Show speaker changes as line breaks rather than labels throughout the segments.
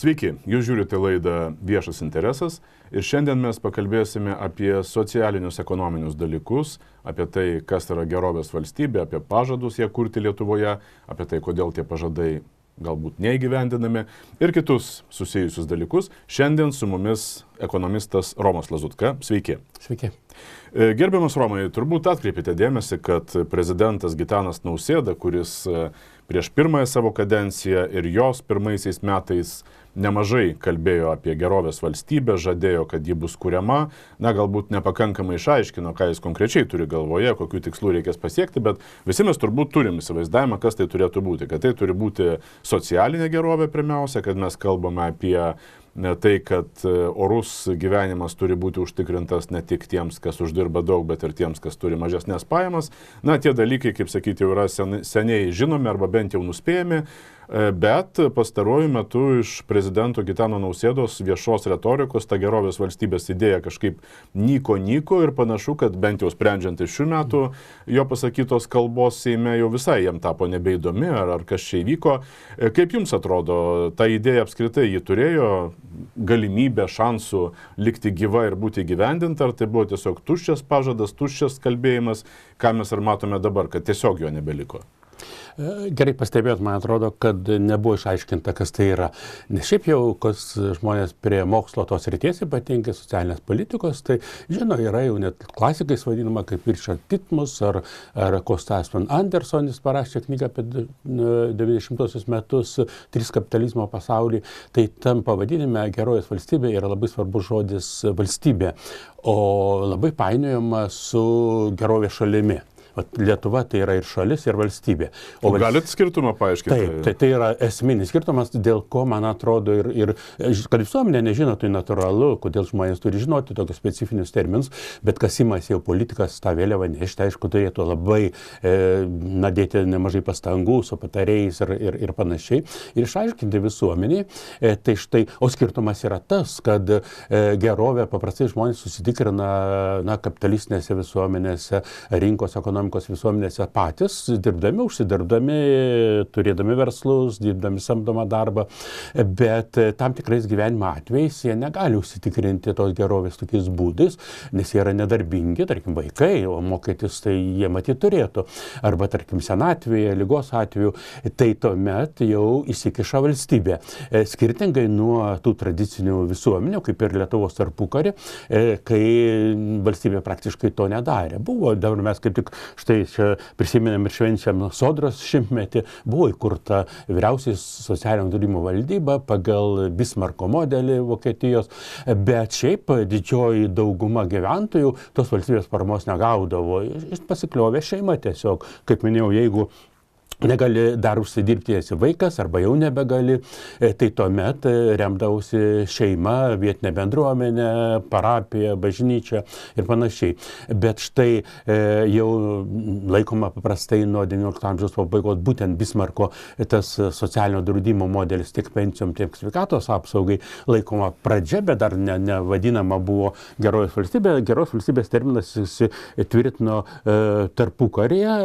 Sveiki, jūs žiūrite laidą Viešas interesas ir šiandien mes pakalbėsime apie socialinius ekonominius dalykus, apie tai, kas yra gerovės valstybė, apie pažadus ją kurti Lietuvoje, apie tai, kodėl tie pažadai galbūt neįgyvendinami ir kitus susijusius dalykus. Šiandien su mumis ekonomistas Romas Lazutka. Sveiki.
Sveiki.
Gerbiamas Romai, turbūt atkreipėte dėmesį, kad prezidentas Gitanas Nausėda, kuris prieš pirmąją savo kadenciją ir jos pirmaisiais metais nemažai kalbėjo apie gerovės valstybę, žadėjo, kad ji bus kuriama, galbūt nepakankamai išaiškino, ką jis konkrečiai turi galvoje, kokių tikslų reikės pasiekti, bet visi mes turbūt turim įsivaizdavimą, kas tai turėtų būti, kad tai turi būti socialinė gerovė pirmiausia, kad mes kalbame apie tai, kad orus gyvenimas turi būti užtikrintas ne tik tiems, kas uždirba daug, bet ir tiems, kas turi mažesnės pajamas. Tie dalykai, kaip sakyti, jau yra seniai žinomi arba bent jau nuspėjami, bet pastaruoju metu iš prezidento Gitano Nausėdos viešos retorikos ta gerovės valstybės idėja kažkaip nyko ir panašu, kad bent jau sprendžiant iš šių metų jo pasakytos kalbos Seime jau visai jam tapo nebeįdomi, ar kas čia įvyko. Kaip jums atrodo, ta idėja apskritai ji turėjo galimybę, šansų likti gyva ir būti įgyvendinta, ar tai buvo tiesiog tuščias pažadas, tuščias kalbėjimas, ką mes ir matome dabar, kad tiesiog jo nebeliko?
Gerai pastebėjot, man atrodo, kad nebuvo išaiškinta, kas tai yra. Nes šiaip jau, kas žmonės prie mokslo tos ryties, ypatingai socialinės politikos, tai žino, yra jau net klasikais vadinama kaip Richard Titmus ar Kostas van Andersonis parašė knygą apie 90-osius metus, 3 kapitalizmo pasaulį. Tai tam pavadinime gerovės valstybė yra labai svarbus žodis valstybė, o labai painiojama su gerovės šalimi. Lietuva tai yra ir šalis, ir valstybė.
O galit skirtumą paaiškinti?
Taip, tai yra esminis skirtumas, dėl ko, man atrodo, ir kad visuomenė nežino, tai natūralu, kodėl žmonės turi žinoti tokius specifinius terminus, bet kas imasi jau politikas tą vėliavą nešti, aišku, turėtų labai dėti nemažai pastangų su patarėjais ir panašiai, ir išaiškinti visuomeniai. Tai štai, o skirtumas yra tas, kad gerovę paprastai žmonės susitikrina kapitalistinėse visuomenėse, rinkos ekonomikos visuomenėse patys, dirbdami, užsidirbdami, turėdami verslus, dirbdami samdomą darbą, bet tam tikrais gyvenimo atvejais jie negali užsitikrinti tos gerovės tokiais būdais, nes jie yra nedarbingi, tarkim vaikai, o mokytis tai jie matyt turėtų, arba tarkim senatvėje, ligos atveju, tai tuomet jau įsikiša valstybė. Skirtingai nuo tų tradicinių visuomenių, kaip ir Lietuvos tarpukarį, kai valstybė praktiškai to nedarė. Buvo, dabar mes kaip tik štai čia prisiminėm ir švenčiam Sodros šimtmetį, buvo įkurta vyriausiai socialinio draudimo valdyba pagal Bismarko modelį Vokietijos, bet šiaip didžioji dauguma gyventojų tos valstybės paramos negaudavo. Jis pasikliovė šeima tiesiog, kaip minėjau, jeigu negali dar užsidirbti, esi vaikas arba jau nebegali, tai tuomet remdausi šeima, vietinė bendruomenė, parapija, bažnyčia ir panašiai. Bet štai jau laikoma paprastai nuo XIX amžiaus pabaigos būtent Bismarko tas socialinio draudimo modelis tiek pensijom, tiek sveikatos apsaugai laikoma pradžia, bet dar nevadinama buvo gerovės valstybė. Gerovės valstybės terminas įsitvirtino tarpukaryje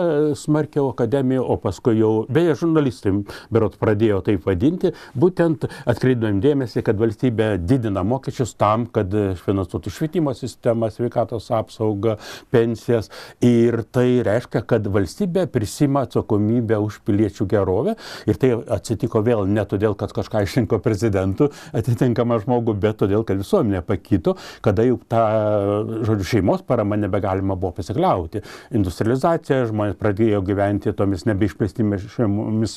smarkiau akademijoje, o paskui jau, beje, žurnalistai berods pradėjo taip vadinti, būtent atkreipdami dėmesį, kad valstybė didina mokesčius tam, kad finansuotų švietimo sistemą, sveikatos apsaugą, pensijas, ir tai reiškia, kad valstybė prisima atsakomybę už piliečių gerovę, ir tai atsitiko vėl ne todėl, kad kažką išrinko prezidentų atitinkamą žmogų, bet todėl, kad visuomenė pakito, kada jau tą, šeimos parama nebegalima buvo pasikliauti. Industrializacija, žmonės pradėjo gyventi tomis nebeišplėstimis šeimomis,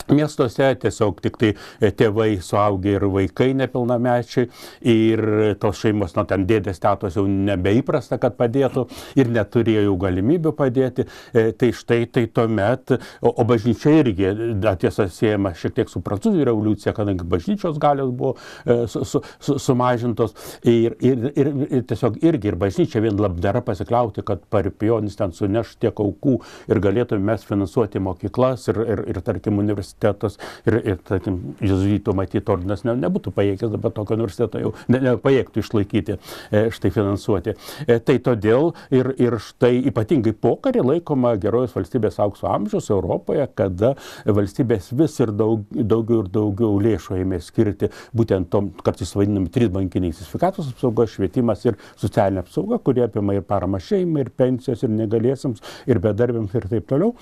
miestuose tiesiog tik tai tėvai, suaugę ir vaikai nepilnamečiai, ir tos šeimos, ten dėdės, tetos jau nebeįprasta, kad padėtų ir neturėjo jau galimybių padėti. Tai štai tai tuomet, o bažnyčia irgi, tiesa, siejama šiek tiek su Prancūzijos revoliucija, kadangi bažnyčios galios buvo sumažintos ir tiesiog irgi ir bažnyčia vien labdara pasikliauti, kad parapionis ten suneš tiek aukų ir galėtume mes finansuoti mokyklas ir tarkim universitetus universitetas ir tarkim, jezuitų matyti ordinas nebūtų pajėgęs dabar tokio universiteto jau nepajėgtų išlaikyti, štai finansuoti. Tai todėl ir štai ypatingai pokarį laikoma gerojos valstybės aukso amžius Europoje, kada valstybės vis ir daugiau lėšų ėmė skirti būtent tom, kartais vadinami trys bankiniai: sveikatos apsauga, švietimas ir socialinė apsauga, kurie apima ir paramą šeimai, ir pensijos, ir negalėsiams, ir bedarbiams, ir taip toliau.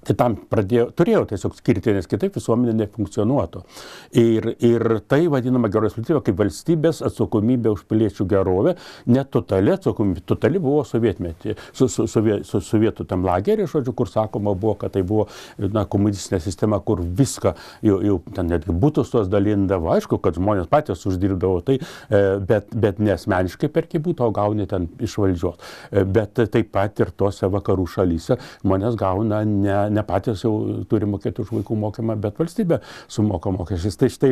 Tai tam turėjau tiesiog skirti, nes kitaip visuomenė nefunkcionuotų. Ir tai vadinama gerovės valstybė kaip valstybės atsakomybė už piliečių gerovę, net totali atsakomybė. Totali buvo sovietmetį, sovietų tam lagerį, žodžiu, kur sakoma buvo, kad tai buvo komunistinė sistema, kur viską jau ten netgi būtus tos dalindavo. Aišku, kad žmonės patys uždirbdavo tai, bet nesmeniškai perki būtų, o gauni ten iš valdžios. Bet taip pat ir tose vakarų šalyse žmonės gauna ne patys jau turi mokėti už vaikų mokymą, bet valstybė sumoka mokesčius. Tai štai,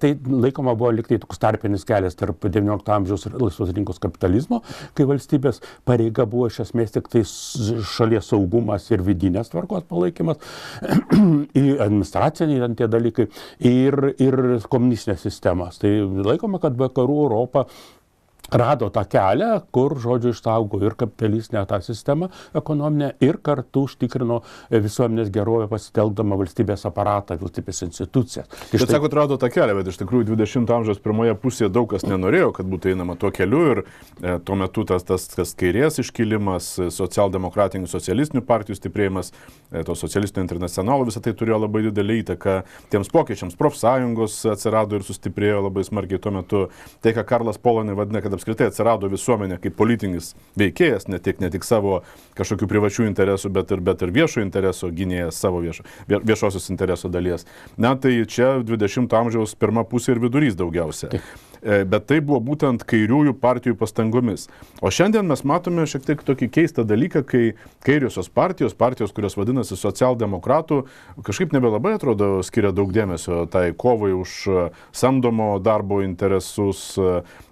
tai laikoma buvo liktai toks tarpinis kelias tarp XIX amžiaus ir laisvos rinkos kapitalizmo, kai valstybės pareiga buvo iš esmės tik tai šalies saugumas ir vidinės tvarkos palaikymas, administraciniai tie dalykai ir komunistinės sistemas. Tai laikoma, kad vakarų Europa rado tą kelią, kur, žodžiu, išsaugo ir kapitalistinę tą sistemą ekonominę ir kartu užtikrino visuomenės gerovę pasitelkdama valstybės aparatą, valstybės institucijas.
Tai bet sakot, rado tą kelią, bet iš tikrųjų 20 amžiaus pirmoje pusėje daug kas nenorėjo, kad būtų einama tuo keliu ir tuo metu tas kairės iškilimas, socialdemokratinių, socialistinių partijų stiprėjimas, to socialistinio internacionalo, visą tai turėjo labai didelį įtaką tiems pokyčiams. Profsąjungos atsirado ir sustiprėjo labai smarkiai tuo metu. Tai, ką Karlas Polonai vadina, kad apskritai atsirado visuomenė kaip politinis veikėjas, ne tik savo kažkokių privačių interesų, bet ir viešo intereso gynėjas, savo viešosios intereso dalies. Na, tai čia 20 amžiaus pirma pusė ir vidurys daugiausia. Bet tai buvo būtent kairiųjų partijų pastangomis. O šiandien mes matome šiek tiek tokį keistą dalyką, kai kairiosios partijos, kurios vadinasi socialdemokratų, kažkaip nebelabai atrodo skiria daug dėmesio tai kovai už samdomo darbo interesus,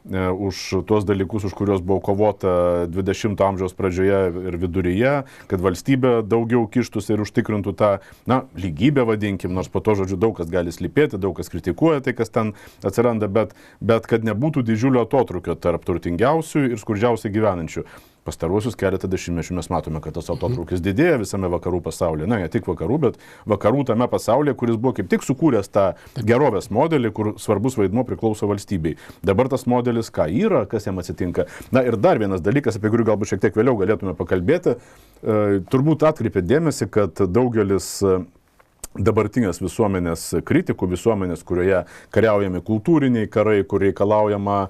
už tuos dalykus, už kuriuos buvo kovota 20 amžiaus pradžioje ir viduryje, kad valstybė daugiau kištųsi ir užtikrintų tą, lygybę vadinkim, nors po to, žodžiu, daug kas gali slypėti, daug kas kritikuoja tai, kas ten atsiranda, bet kad nebūtų didžiulio atotrūkio tarp turtingiausių ir skurdžiausiai gyvenančių. Pastaruosius keletą dešimtmečių mes matome, kad tas atotrūkis didėja visame vakarų pasaulyje. Na, ne tik vakarų, bet vakarų tame pasaulyje, kuris buvo kaip tik sukūręs tą gerovės modelį, kur svarbus vaidmuo priklauso valstybei. Dabar tas modelis ką yra, kas jam atsitinka. Na ir dar vienas dalykas, apie kurį galbūt šiek tiek vėliau galėtume pakalbėti. Turbūt atkreipėt dėmesį, kad daugelis dabartinės visuomenės kritikų, visuomenės, kurioje kariaujami kultūriniai karai, kur reikalaujama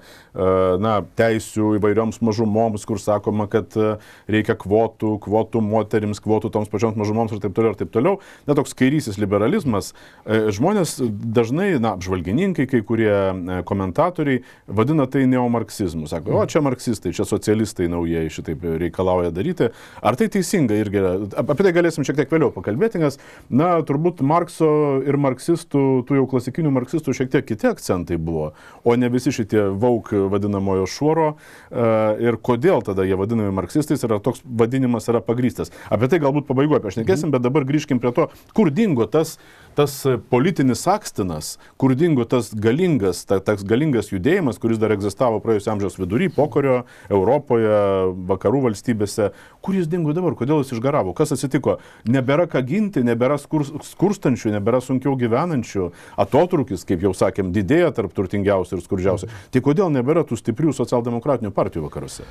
teisių įvairioms mažumoms, kur sakoma, kad reikia kvotų moterims, kvotų toms pačioms mažumoms ir taip toliau. Na, toks kairysis liberalizmas. Žmonės dažnai, apžvalgininkai, kai kurie komentatoriai vadina tai neomarksizmu. Sako, o čia marksistai, čia socialistai naujieji šitaip reikalauja daryti. Ar tai teisinga irgi? Apie tai galėsim šiek tiek vėliau pakalbėti, nes, turbūt Markso ir marksistų, tų jau klasikinių marksistų šiek tiek kiti akcentai buvo, o ne visi šitie vauk vadinamojo šuoro. Ir kodėl tada jie vadinami marksistais ir toks vadinimas yra pagrįstas. Apie tai galbūt pabaigoje pašnekėsim, bet dabar grįžkim prie to, kur dingo tas politinis akstinas, kur dingo tas galingas judėjimas, kuris dar egzistavo praėjusio amžiaus vidury, pokario Europoje, vakarų valstybėse. Kur jis dingo dabar? Kodėl jis išgaravo? Kas atsitiko? Nebėra ką ginti, nebėra skurstančių, nebėra sunkiau gyvenančių. Atotrūkis, kaip jau sakėm, didėja tarp turtingiausių ir skurdžiausių. Tai kodėl nebėra tų stiprių socialdemokratinių partijų vakaruose?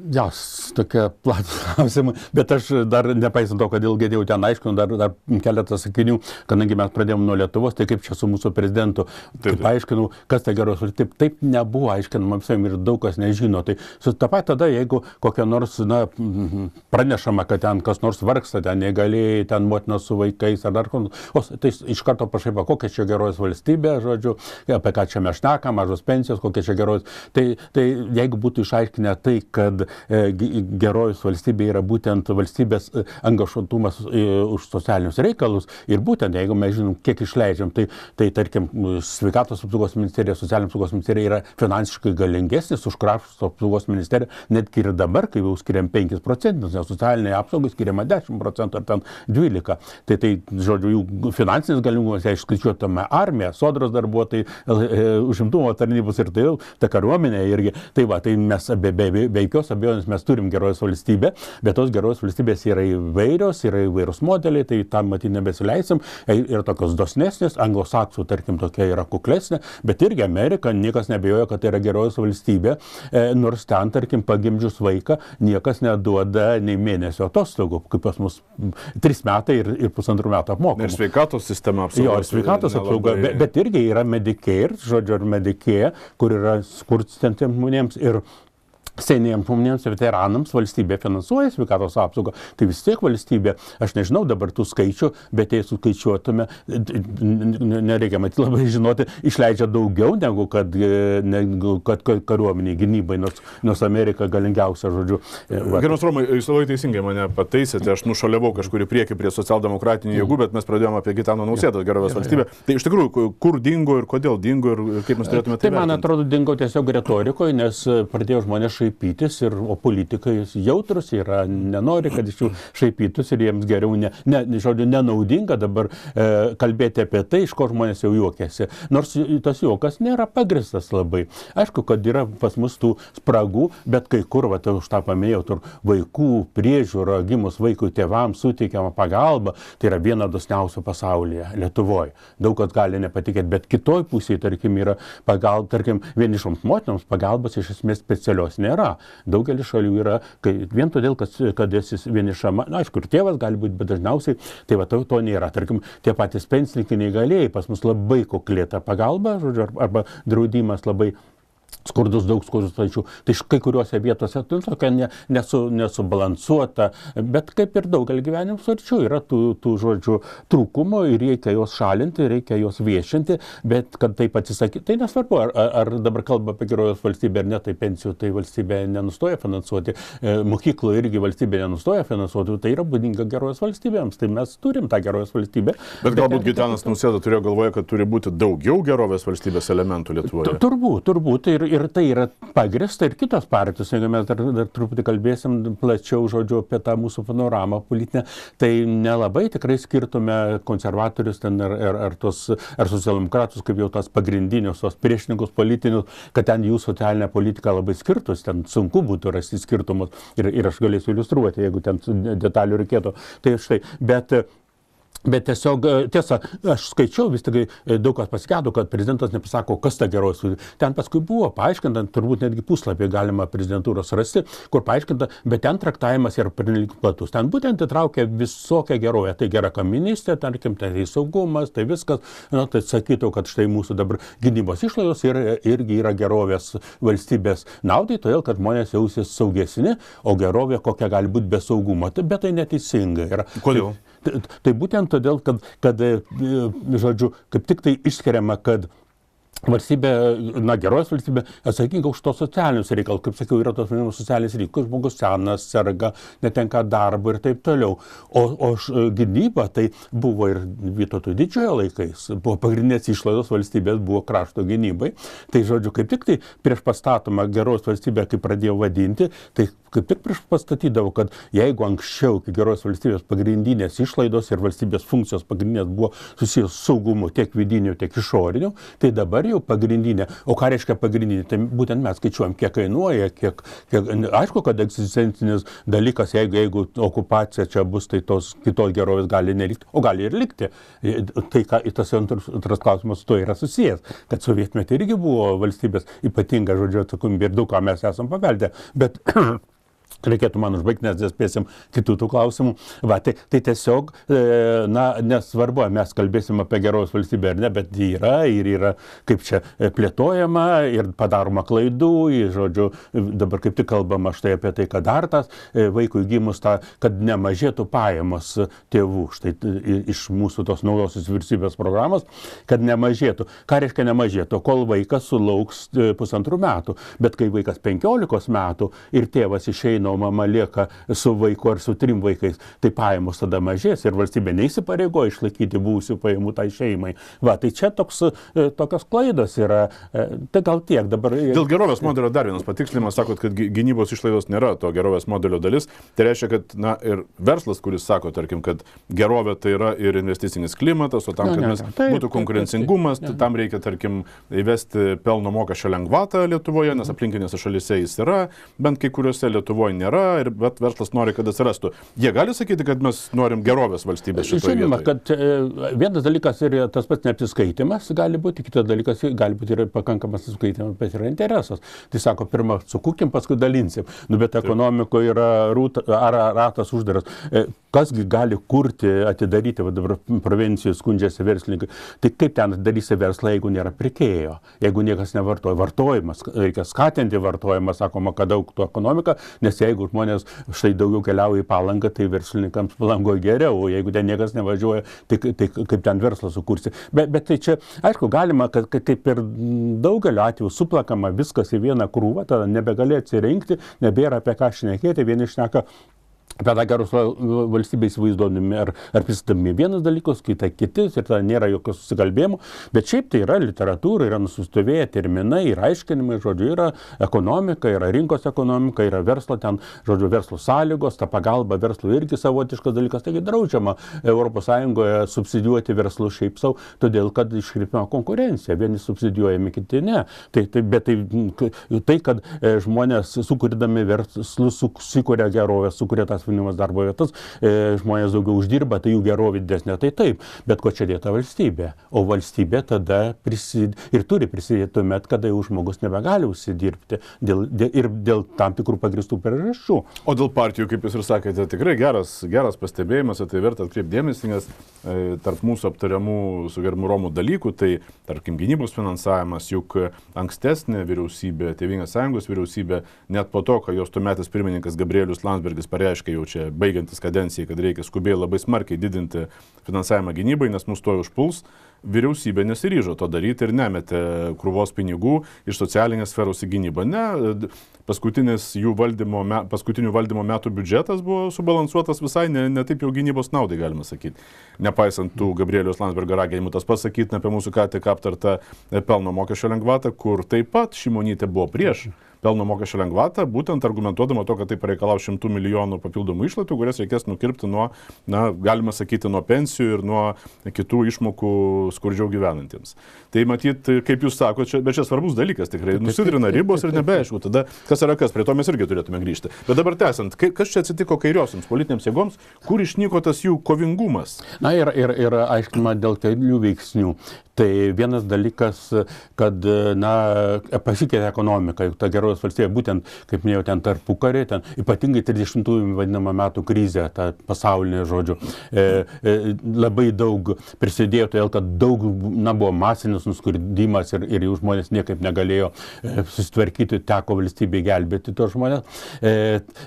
Tokia platus klausimai, bet aš dar nepaisant to, kad ilgai jau ten aiškinu, dar keletą sakinių, kadangi mes pradėjome nuo Lietuvos, tai kaip čia su mūsų prezidentu, taip aiškinau, kas tai geros, taip nebuvo aiškinama visiems ir daug kas nežino. Tai su tą pat tada, jeigu kokia nors, pranešama, kad ten kas nors vargsta, ten negalėjai, ten motina su vaikais ar dar tai iš karto pašaipa, kokia čia geros valstybė, žodžiu, apie ką čia mes šnekam, mažos pensijos, kokia čia geros. Tai jeigu būtų išaiškinę tai, kad gerovės valstybė yra būtent valstybės angažuotumas už socialinius reikalus ir būtent, jeigu mes žinom, kiek išleidžiam, tai tarkim, sveikatos apsaugos ministerija, socialinės apsaugos ministerija yra finansiškai galingesnis už krašto apsaugos ministeriją, netgi ir dabar, kai jau skiriam 5%, nes socialiniai apsaugai skiriama 10% ar ten 12%. Tai žodžiu, jų finansinis galingumas, jei išskaičiuotume armiją, sodros darbuotojai, užimtumo tarnybos ir tai jau, ta kariuomenė irgi. Tai mes be jokios abejonės mes turim gerovės valstybę, bet tos gerovės valstybės yra įvairios, yra įvairūs modeliai, tai tam matyti nebesileisim. Yra tokios dosnesnės, anglosaksų, tarkim, tokia yra kuklesnė, bet irgi Amerika, niekas nebejoja, kad tai yra gerovės valstybė, nors ten, tarkim, pagimdžius vaiką, niekas neduoda nei mėnesio atostogų, kaip pas mus 3 metai ir 1,5 metų apmokama.
Ir sveikatos sistema apsauga.
Jo, ir sveikatos apsauga, bet irgi yra Medicare, žodžiu, ir Medicare, kur yra skurstantiems žmonėms ir seniems žmonėms, veteranams valstybė finansuoja sveikatos apsaugą. Tai vis tiek valstybė, aš nežinau dabar tų skaičių, bet jei suskaičiuotume, nereikia matyti labai žinoti, išleidžia daugiau negu kad kariuomeniai gynybai, nors Amerika galingiausia, žodžiu.
Gerbiamas Romai, jūs labai teisingai mane pataisėte, aš nušuoliavau kažkur į priekį prie socialdemokratinių jėgų, bet mes pradėjome apie Gitano Nausėdos gerovės valstybę. Tai iš tikrųjų, kur dingo ir kodėl dingo ir kaip mes turėtume tai vertinti?
Tai man atrodo dingo tiesiog retorikoje, nes pradėjo žmonės šaipytis, o politikai jautrus yra, nenori, kad iš jų šaipytus ir jiems geriau, žodžiu, nenaudinga dabar kalbėti apie tai, iš ko žmonės jau juokiasi. Nors tas juokas nėra pagristas labai. Aišku, kad yra pas mus tų spragų, bet kai kur, už tą paminėjau, tur vaikų priežiūra, gimus vaikui tėvams suteikiama pagalba, tai yra viena dosniausių pasaulyje, Lietuvoje. Daug kas gali nepatikėti, bet kitoj pusėje, tarkim, yra pagalba, tarkim, vienišoms motinoms pagalbos iš esmės specialios nėra. Daugelis šalių yra, vien todėl, kad esi vienišama, aišku, ir tėvas gali būti, bet dažniausiai tai to nėra. Tarkim, tie patys pensininkai neįgalėjai, pas mus labai kuklėta pagalba, žodžiu, arba draudimas labai skurdus, daug skurdus. Tai kai kuriuose vietose tokia nesubalansuota, bet kaip ir daugelį gyvenimo sričių yra tų žodžių trūkumų ir reikia juos šalinti, reikia juos viešinti, bet kad taip atsisakyti, tai nesvarbu, ar dabar kalba apie gerovės valstybę ar ne, tai pensijų tai valstybė nenustoja finansuoti, mokyklų irgi valstybė nenustoja finansuoti, tai yra būdinga gerovės valstybėms, tai mes turim tą gerovės valstybę.
Bet galbūt Gitanas Nausėda turėjo galvoje, kad turi būti daugiau gerovės valstybės elementų Lietuvoje.
Turbūt. Ir tai yra pagrįsta ir kitos partijos, jeigu mes dar truputį kalbėsim plačiau, žodžiu, apie tą mūsų panoramą politinę, tai nelabai tikrai skirtume konservatorius ten ar socialdemokratus, kaip jau tas pagrindinius, tos priešininkus politinius, kad ten jų socialinė politika labai skirtus, ten sunku būtų rasti skirtumus ir aš galėsiu iliustruoti, jeigu ten detalių reikėtų. Tai štai, bet tiesiog, tiesa, aš skaičiau, vis tik daug kas pasigėdo, kad prezidentas nepasako, kas ta gerovės valstybė. Ten paskui buvo paaiškinta, turbūt netgi puslapį galima prezidentūros rasti, kur paaiškinta, bet ten traktavimas yra pernelyg platus. Ten būtent įtraukia visokią gerovę. Tai gera kaimynystė, tarkim, tai saugumas, tai viskas. Tai sakytų, kad štai mūsų dabar gynybos išlaidos irgi yra gerovės valstybės naudai, todėl, kad žmonės jausis saugesni, o gerovė kokia gali būti be saugumo. Bet tai neteisinga yra.
Kodėl?
Tai būtent todėl, kad žodžiu, kaip tik tai išskiriama, kad valstybė, gerovės valstybė atsakinga už tos socialinius reikalus, kaip sakiau, yra tos socialinis reikalus, žmogus senas, serga, netenka darbo ir taip toliau. O gynyba tai buvo ir Vytauto Didžiojo laikais, buvo pagrindinės išlaidos valstybės, buvo krašto gynybai. Tai žodžiu, kaip tik tai prieš pastatoma gerovės valstybė, kaip pradėjau vadinti, tai kaip tik prieš pastatydavo, kad jeigu anksčiau gerovės valstybės pagrindinės išlaidos ir valstybės funkcijos pagrindinės buvo susijęs saugumu tiek vidiniu, tiek išoriniu, tai dabar jau pagrindinė. O ką reiškia pagrindinė? Tai būtent mes skaičiuojam, kiek kainuoja, kiek aišku, kad egzistencinis dalykas, jeigu okupacija čia bus, tai tos kitos gerovės gali nelikti, o gali ir likti. Tai tas antras klausimas su to yra susijęs, kad sovietmetį irgi buvo valstybės ypatinga, žodžiu, atsakomybė ir daug ką mes esam paveldę. Bet Reikėtų man užbaigti, nes nespėsim kitų tų klausimų. Va, tai tiesiog, nesvarbu, mes kalbėsim apie gerovės valstybę ar ne, bet yra kaip čia plėtojama ir padaroma klaidų, žodžiu, dabar kaip tik kalbama štai apie tai, kad dar tas vaikui gimus kad nemažėtų pajamos tėvų, štai iš mūsų tos naujosios vyriausybės programos, kad nemažėtų. Ką reiškia nemažėtų? Kol vaikas sulauks 1,5 metų, bet kai vaikas 15 metų ir tėvas išeina, o mama lieka su vaiku ar su 3 vaikais, tai pajamos tada mažės ir valstybė neįsipareigoja išlaikyti buvusių pajamų tai šeimai. Va, tai čia tokios klaidos yra. Tai gal tiek dabar.
Dėl gerovės modelio dar vienas patikslimas, sakot, kad gynybos išlaidos nėra to gerovės modelio dalis. Tai reiškia, kad ir verslas, kuris sako, tarkim, kad gerovė tai yra ir investicinis klimatas, o tam, kad būtų konkurencingumas, tam reikia, tarkim, įvesti pelno mokesčio lengvatą Lietuvoje, nes aplinkinėse šalyse jis yra, bent kai kuriuose Lietuvoje nėra, bet verslas nori, kad atsirastų. Jie gali sakyti, kad mes norim gerovės valstybės šitoje vietoje?
Žinoma, kad vienas dalykas yra tas pats neapsiskaitimas, gali būti, kitas dalykas gali būti ir pakankamas apsiskaitimas, bet yra interesas. Tai sako, pirmą sukurkim, paskui dalinsim. Bet ekonomikoje yra ratas uždaras. Kasgi gali kurti, atidaryti, va dabar provincijoje skundžiasi verslininkai. Tai kaip ten darysi verslą, jeigu nėra pirkėjo, jeigu niekas nevartoja? Vartojimas, reikia skatinti vartojimą, sakoma, kad augtų ekonomika, nes jeigu žmonės štai daugiau keliauja į Palangą, tai verslininkams Palangoje geriau, o jeigu ten niekas nevažiuoja, tai kaip ten verslą sukursi. Bet tai čia, aišku, galima, kad kaip ir daugelio atveju suplakama viskas į vieną krūvą, tada nebegali atsirinkti, nebėra apie ką šnekėti, vieni šneka apie tą geros valstybę įsivaizduodami ar pristatydami vienas dalykus, kitis ir tada nėra jokio susikalbėjimo, bet šiaip tai yra literatūra, yra nusistovėję terminai ir aiškinimai, žodžiu, yra ekonomika, yra rinkos ekonomika, yra verslo ten, žodžiu, verslo sąlygos, ta pagalba verslo irgi savotiškas dalykas, taigi draudžiama ES subsidijuoti verslų šiaip savo, todėl kad iškreipima konkurencija, vieni subsidijuojami, kiti ne. Bet tai, kad žmonės sukurdami verslus, sukuria gerovę, sukuria tas darbo vietas, žmonės daugiau uždirba, tai jų gerovė didesnė, tai taip. Bet ko čia dėta valstybė? O valstybė tada ir turi prisidėti tuomet, kada jau žmogus nebegali užsidirbti ir dėl tam tikrų pagristų priežasčių.
O dėl partijų, kaip jūs ir sakėte, tikrai geras pastebėjimas, tai verta atkreipti dėmesį, nes tarp mūsų aptariamų su gerbiamu Romu dalykų, tai tarkim gynybos finansavimas, juk ankstesnė vyriausybė, Tėvynės sąjungos vyriausybė, net po to, kai jos tuometis pirmininkas Gabrielius Landsbergis pareiškė jau čia baigiantis kadencijai, kad reikia skubiai labai smarkiai didinti finansavimą gynybai, nes mus tuoj užpuls, vyriausybė nesiryžo to daryti ir nemetė krūvos pinigų iš socialinės sferos į gynybą. Ne, paskutinių valdymo metų biudžetas buvo subalansuotas visai ne taip jau gynybos naudai, galima sakyti. Nepaisant tų Gabrieliaus Landsbergio raginimų, tas pasakytina apie mūsų ką tik aptartą pelno mokesčio lengvatą, kur taip pat Šimonytė buvo prieš pelno mokesčio lengvatą, būtent argumentuodama to, kad tai pareikalaus 100 milijonų papildomų išlaidų, kurias reikės nukirpti nuo, galima sakyti, nuo pensijų ir nuo kitų išmokų skurdžiau gyvenantiems. Tai matyt, kaip jūs sakote, bet čia svarbus dalykas tikrai, nusidrina ribos ir nebeaišku, tada kas yra kas, prie to mes irgi turėtume grįžti. Bet dabar tęsiant, kas čia atsitiko kairiosioms politinėms jėgoms, kur išnyko tas jų kovingumas?
Na ir aiškinama dėl kelių veiksnių. Tai vienas dalykas, kad pasikeitė ekonomika, ta gerovės valstybė, būtent, kaip minėjau, ten tarpukarį, ten ypatingai 30-ųjų vadinama metų krizė, ta pasaulinė, žodžiu, labai daug prisidėjo, todėl kad daug buvo masinis nuskurdimas ir jau žmonės niekaip negalėjo susitvarkyti, teko valstybei gelbėti tos žmonės.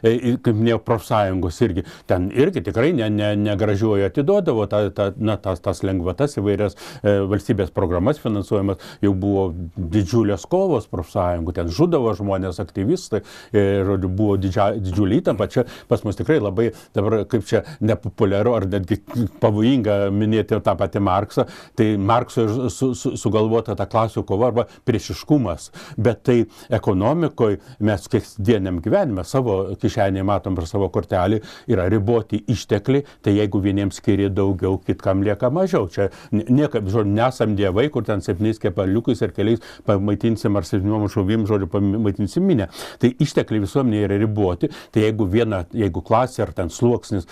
Kaip minėjau, profsąjungos irgi, ten irgi tikrai negražiuoju atiduodavo tas lengvatas įvairias valstybės programas finansuojamas, jau buvo didžiulės kovos profsąjungų, ten žudavo žmonės, aktyvistai, žodžiu, buvo didžiulė įtampa. Čia pas mus tikrai labai dabar, kaip čia nepopuliaru ar netgi pavojinga minėti tą patį Marksą, tai Markso sugalvota ta klasių kova arba priešiškumas. Bet tai ekonomikoje mes kasdieniam gyvenime savo kišenėje matom ir savo kortelį yra riboti ištekliai, tai jeigu vieniems skiria daugiau, kitkam lieka mažiau. Čia niekaip, žodžiu, nesam dievai, kur ten 7 kepaliukais ir keliais pamaitinsim ar 7 žuvim, žodžiu, pamaitinsim minę. Tai ištekliai visuomenėje yra riboti, tai jeigu klasė ar ten sluoksnis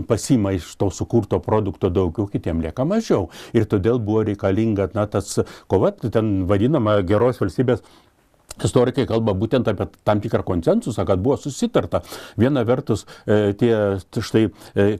pasima iš to sukurto produkto daugiau, kitiem lieka mažiau. Ir todėl buvo reikalinga tas kova, ten vadinama geros valstybės Istorikai kalba būtent apie tam tikrą konsensusą, kad buvo susitarta. Viena vertus tie štai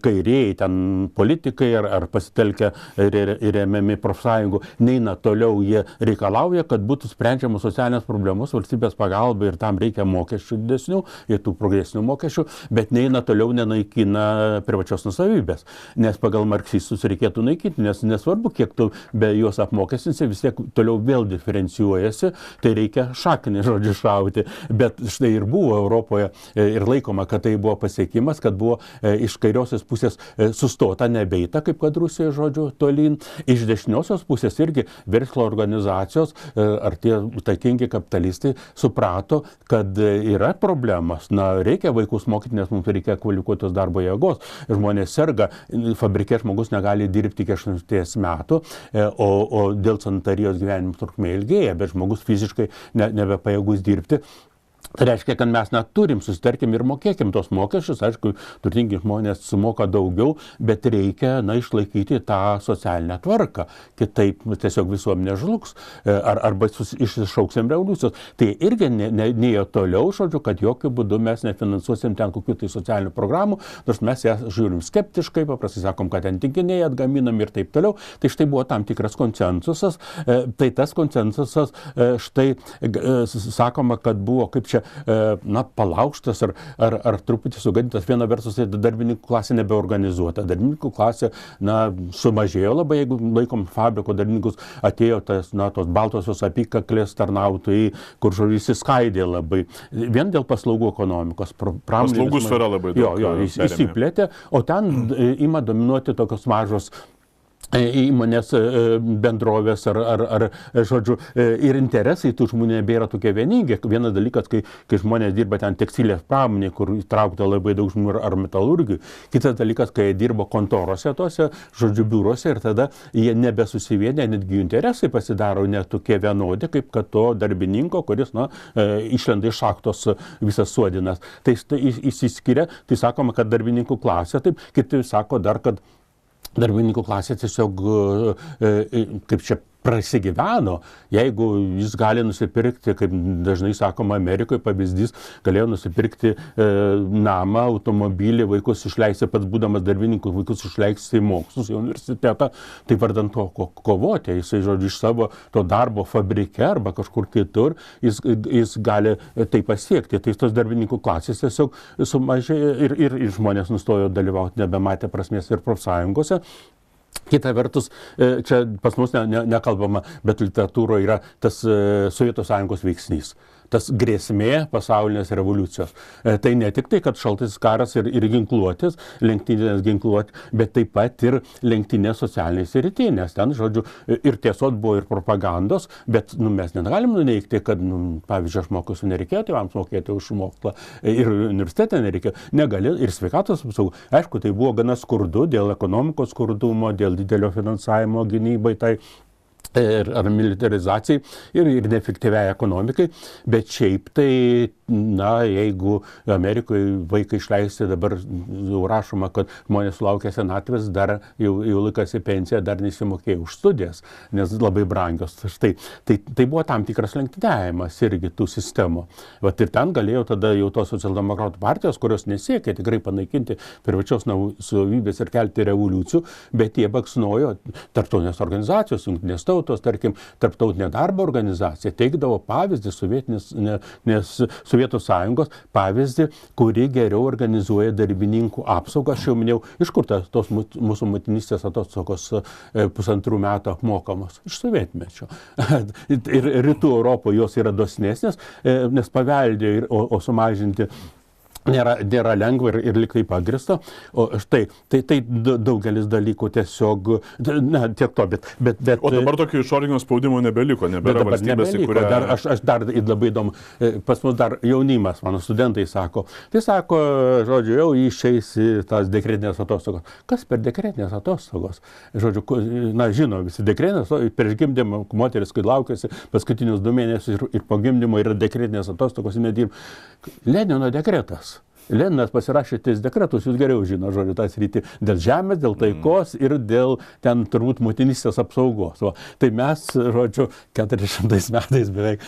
kairieji ten politikai ar pasitelkę ir remiami profsąjungų neina toliau, jie reikalauja, kad būtų sprendžiamos socialinės problemos, valstybės pagalba ir tam reikia mokesčių didesnių ir tų progresinių mokesčių, bet neina toliau, nenaikina privačios nusavybės. Nes pagal marksistus reikėtų naikinti, nes nesvarbu, kiek tu be juos apmokestinsi, vis tiek toliau vėl diferencijuojasi, tai reikia žodžiu šauti, bet štai ir buvo Europoje ir laikoma, kad tai buvo pasiekimas, kad buvo iš kairiosios pusės sustota nebeita, kaip kad Rusija, žodžiu, tolyn. Iš dešiniosios pusės irgi verslo organizacijos ar tie taikingi kapitalistai suprato, kad yra problemas. Na, reikia vaikus mokyti, nes mums reikia kvalifikuotos darbo jėgos. Žmonės serga, fabrike žmogus negali dirbti iki 80 metų, o dėl sanitarijos gyvenimo trukmė ilgėja, bet žmogus fiziškai nebepajėgus dirbti. Tai reiškia, kad mes neturim, susitarkim ir mokėkim tos mokesčius, aišku, turtingi žmonės sumoka daugiau, bet reikia, išlaikyti tą socialinę tvarką, kitaip tiesiog visuomenė žlugs, arba iššauksim revoliucijos. Tai irgi neėjo toliau, žodžiu, kad jokių būdų mes nefinansuosim ten kokių tai socialinių programų, nors mes jas žiūrim skeptiškai, paprastai sakom, kad ten tinkiniai atgaminam ir taip toliau. Tai štai buvo tam tikras konsensusas, tai tas konsensusas štai sakoma, kad buvo kaip čia palaužtas ar truputį sugadintas. Viena vertus, darbininkų klasė nebeorganizuota. Darbininkų klasė, sumažėjo labai, jeigu laikom fabriko darbininkus, atėjo tos baltosios apykaklės tarnautojai, kur žodžiu įsiskaidė labai. Vien dėl paslaugų ekonomikos.
Paslaugų sfera labai daug.
Jo, įsiplėtė, o ten ima dominuoti tokios mažos įmonės, bendrovės ar žodžiu, ir interesai tų žmonių nebėra tokie vieningi. Vienas dalykas, kai žmonės dirba ten tekstilės pramonėje, kur įtraukta labai daug žmonių ar metalurgijų. Kitas dalykas, kai jie dirba kontorose tose, žodžiu, biurose ir tada jie nebesusivienė, netgi jų interesai pasidaro netokie vienodi, kaip kad to darbininko, kuris, išlenda iš šachtos visas suodinas. Tai išsiskiria, tai sakoma, kad darbininkų klasė, taip, kiti sako dar, kad darbininkų klasė tiesiog, kaip čia, prasigyveno, jeigu jis gali nusipirkti, kaip dažnai sakoma Amerikoje pavyzdys, galėjo nusipirkti namą, automobilį, vaikus išleisti, pats būdamas darbininkų, vaikus išleisti į mokslus, į universitetą, tai vardant to kovoti, jisai, žodžiu, iš savo to darbo fabrike arba kažkur kitur, jis gali tai pasiekti. Tai tos darbininkų klasės tiesiog sumažėjo ir žmonės nustojo dalyvauti, nebematė prasmės ir profsąjungose. Kita vertus, čia pas mus nekalbama, bet literatūroje yra tas Sovietų Sąjungos veiksnys. Tas grėsmė pasaulinės revoliucijos. Tai ne tik tai, kad šaltasis karas ir ginkluotės, lenktynės ginkluotės, bet taip pat ir lenktynės socialinės ir rytinės. Ten, žodžiu, ir tiesos buvo ir propagandos, bet mes negalim nuneigti, kad, pavyzdžiui, aš mokiausi, nereikėjo tėvams mokėti už mokslą ir universitete nereikėjo, negali ir sveikatos apsaugų. Aišku, tai buvo gana skurdu dėl ekonomikos skurdumo, dėl didelio finansavimo gynybai, tai ar militarizacijai ir neefektyviai ekonomikai, bet šiaip tai, jeigu Amerikoje vaikai išleisti, dabar jau rašoma, kad žmonės sulaukia senatvės, dar jau laikas į pensiją, dar nesimokėjo už studijas, nes labai brangios. Štai, tai buvo tam tikras lenktyniavimas irgi tų sistemų. Vat ir ten galėjo tada jau tos socialdemokratų partijos, kurios nesiekė tikrai panaikinti privačios nuosavybės ir kelti revoliucijų, bet jie baksnojo tarptautinės organizacijos, Jungtinės tautos, tarkim, Tarptautinė darbo organizacija teikdavo pavyzdį Sovietų Sąjungos pavyzdį, kuri geriau organizuoja darbininkų apsaugą. Aš jau minėjau, iš kur tos mūsų motinystės atostogos 1,5 metų apmokamos? Iš sovietmečio. Ir rytų Europoje jos yra dosnesnės, nes paveldėjo, o sumažinti nėra lengva ir liktai pagrįsta. O štai, tai daugelis dalykų tiesiog, tiek to, bet...
O dabar tokio išorinio spaudimo nebeliko, nebėra valstybės, į kurią...
Aš dar labai įdomu, pas mus dar jaunimas, mano studentai sako, tai sako, žodžiu, jau išeis į tas dekretinės atostogos. Kas per dekretinės atostogos? Žodžiu, žino, visi dekretinės, prieš gimdymą moteris, kai laukiasi paskutinius 2 mėnesius ir po gimdymo yra dekretinės atostogos, nedirba. Lenino dekretas. Leninas pasirašė 3 dekretus, jūs geriau žino, žodžiu, tą sritį, dėl žemės, dėl taikos ir dėl ten turbūt motinystės apsaugos. Va. Tai mes, žodžiu, 400 metais beveik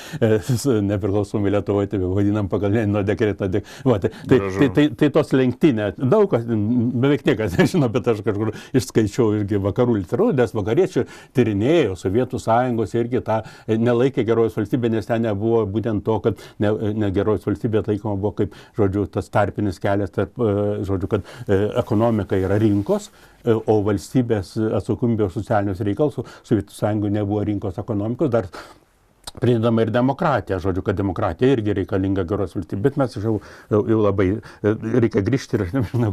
nepriklausomai Lietuvoje, tai vadinam pagal Lenino dekretą. Tai tos lenktynė, daug kas, beveik niekas nežino, bet aš kažkur išskaičiau irgi vakarų literatūrą, nes vakariečių tyrinėjo Sovietų Sąjungos irgi tą nelaikė gerovės valstybė, nes ten nebuvo būtent to, kad ne gerovės valstybė laikoma buvo kaip, žodžiu, tas tarpinis kelias tarp, žodžiu, kad ekonomika yra rinkos, o valstybės atsakomybė už socialinius reikalus, Sovietų Sąjungoje nebuvo rinkos ekonomikos, dar pridedama ir demokratija, žodžiu, kad demokratija irgi reikalinga geros valstybė, bet mes jau labai reikia grįžti ir aš nežinau.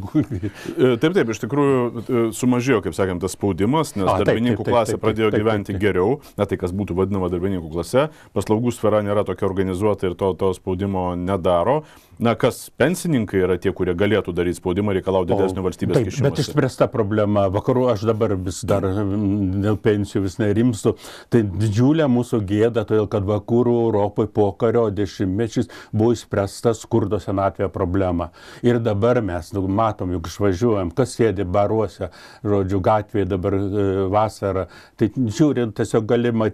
Taip, iš tikrųjų sumažėjo, kaip sakėm, tas spaudimas, nes darbininkų klasė pradėjo gyventi geriau, tai kas būtų vadinama darbininkų klase, paslaugų sfera nėra tokia organizuota ir to spaudimo nedaro. Kas pensininkai yra tie, kurie galėtų daryti spaudimą, reikalauti didesnio valstybės kišimosi.
Bet išspręsta problema. Vakarų aš dabar vis dar dėl pensijų vis nerimstu. Tai didžiulė mūsų gėda, todėl kad vakarų Europoje po kario dešimtmečiais buvo išspręsta skurdo senatvėje problema. Ir dabar mes matom, juk išvažiuojam, kas sėdi baruose, žodžiu, gatvėje dabar vasarą. Tai žiūrint, tiesiog galima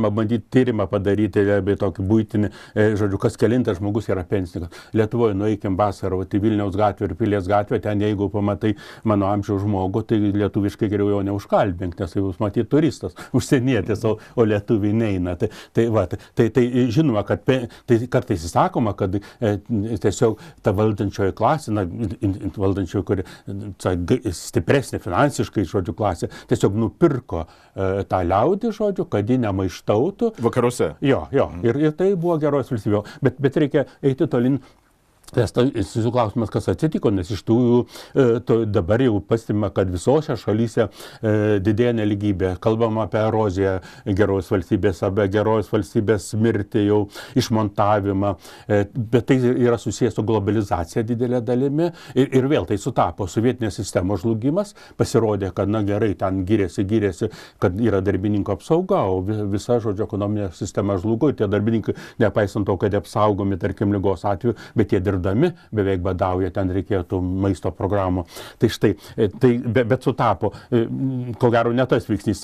bandyti tyrimą padaryti, bei tokį buitinį, žodžiu, kas kelintas žmogus yra pensininkas. Lietuvoje nueikim vasarą, tai Vilniaus gatvė ir Pilies gatvė, ten jeigu pamatai mano amžiaus žmogų, tai lietuviškai geriau jo neužkalbink, nes tai bus matyti turistas, užsienietis, o lietuviai neina. Tai žinoma, kad tai kartais įsakoma, kad tiesiog ta valdančioji klasė, valdančioji, kuri stipresnė finansiškai, žodžiu, klasė, tiesiog nupirko tą liaudį, žodžiu, kad ji nemaištautų.
Vakaruose.
Jo. Ir tai buvo geros valstybė. Bet reikia eiti tolin. Jūsų klausimas, kas atsitiko, nes iš dabar jau pastebima, kad visose šalyse didėja neligybė. Kalbama apie eroziją geros valstybės, apie geros valstybės mirtį, jau išmontavimą, bet tai yra susijęs su globalizacija didelė dalimi. Ir vėl tai sutapo. Sovietinės sistemos žlugimas pasirodė, kad gerai, ten gyrėsi, kad yra darbininko apsauga, o visa, žodžio, ekonominė sistema žlugo ir tie darbininkai, nepaisant to, kad apsaugomi, tarkim, ligos atveju, bet jie beveik badauja, ten reikėtų maisto programų. Tai štai, bet sutapo, ko gero ne tas veiksnys,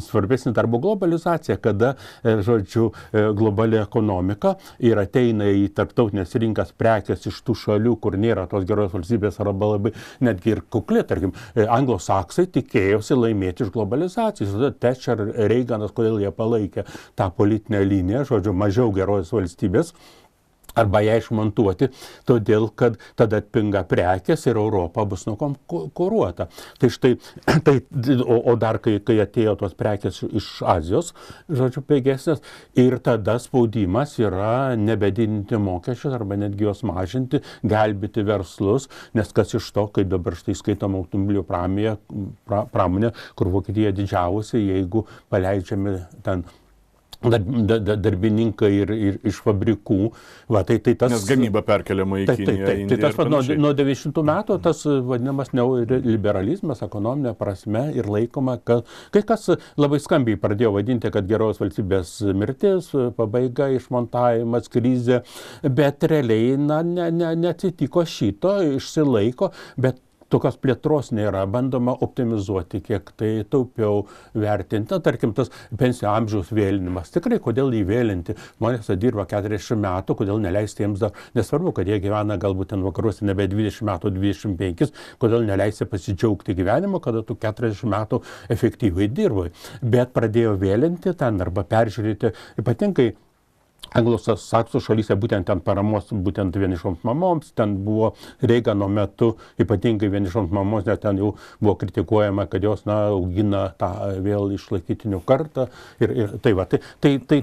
svarbesnė darbo globalizacija, kada, žodžiu, globali ekonomika ir ateina į tarptautinės rinkas prekės iš tų šalių, kur nėra tos geros valstybės arba labai netgi ir kukli, tarkim, anglosaksai tikėjosi laimėti iš globalizacijos. Thatcher, Reaganas, kodėl jie palaikė tą politinę liniją, žodžiu, mažiau geros valstybės, arba ją išmontuoti, todėl, kad tada atpinga prekės ir Europa bus nukonkuruota. Tai štai, o dar kai atėjo tos prekės iš Azijos, žodžiu, pigesnės, ir tada spaudimas yra nebedidinti mokesčius arba netgi juos mažinti, gelbėti verslus, nes kas iš to, kai dabar štai skaitom automobilių pramonė, kur Vokietija didžiausia, jeigu paleidžiami ten darbininkai ir iš fabrikų. Tai tas,
nes gamyba perkeliama į Kiniją, Indiją.
Tai tas nuo 90 metų tas vadinamas neoliberalizmas ekonominė prasme ir laikoma, kad kai kas labai skambiai pradėjo vadinti, kad geros valstybės mirtis, pabaiga, išmontavimas, krizė, bet realiai neatsitiko šito, išsilaiko, bet tokios plėtros nėra, bandoma optimizuoti, kiek tai taupiau vertinti. Tarkim, tas pensijų amžiaus vėlinimas. Tikrai, kodėl jį vėlinti? Žmonės dirba 40 metų, kodėl neleisti jiems dar, nesvarbu, kad jie gyvena galbūt ten vakaruose nebe 20 metų, 25, kodėl neleisti pasidžiaugti gyvenimo, kada tu 40 metų efektyviai dirbai. Bet pradėjo vėlinti ten arba peržiūrėti, ypatingai anglosaksų šalyse, būtent ten paramos, būtent vienišoms mamoms, ten buvo Reagano metu, ypatingai vienišoms mamoms, nes ten jau buvo kritikuojama, kad jos, augina tą vėl išlaikytinių kartą. Ir tai va, tai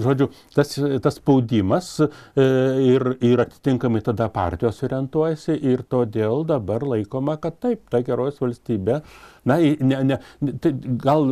žodžiu, tas spaudimas ir atitinkamai tada partijos orientuojasi ir todėl dabar laikoma, kad taip, ta geros valstybė Na, tai gal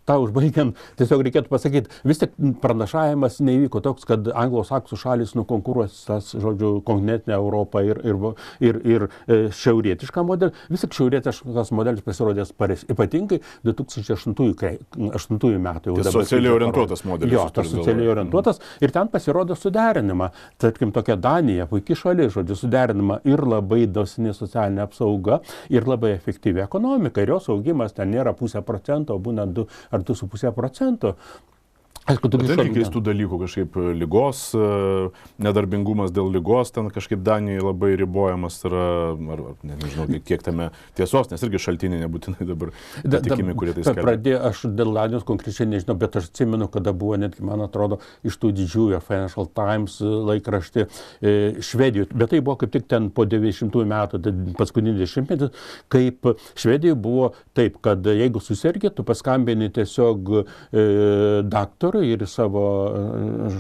tą užbaigiant, tiesiog reikėtų pasakyti, vis tik pranašavimas neįvyko toks, kad anglosaksų šalis nukonkuruos tas, žodžiu, kontinentinę Europą ir šiaurietišką modelį. Vis tik šiaurietiškas modelis pasirodė sparesnis, ypatingai 2008 metų.
Tai socialiai orientuotas modelis.
Jo, tas socialiai orientuotas ir ten pasirodo suderinimą. Tarkim, tokia Danija, puikiai šalis, žodžiu, suderinama ir labai dosni socialinė apsauga, ir labai efektyvi ekonomika. Ir jos augimas ten nėra 0,5%, o būna 2 ar 2,5%. Aišku,
ten keistų dalykų, kažkaip lygos, nedarbingumas dėl lygos, ten kažkaip Danijai labai ribojamas yra, ar nežinau, kiek tame tiesos, nes irgi šaltiniai nebūtinai dabar patikimi, kurie tai skelbia.
Aš dėl Danijos konkrečiai nežinau, bet aš atsimenu, kada buvo netgi, man atrodo, iš tų didžiųjų Financial Times laikraštį Švedijoje, bet tai buvo kaip tik ten po 90 metų, paskutinį dešimtmetį, kaip Švedijoje buvo taip, kad jeigu susirgi, tu paskambini tiesiog daktarui ir savo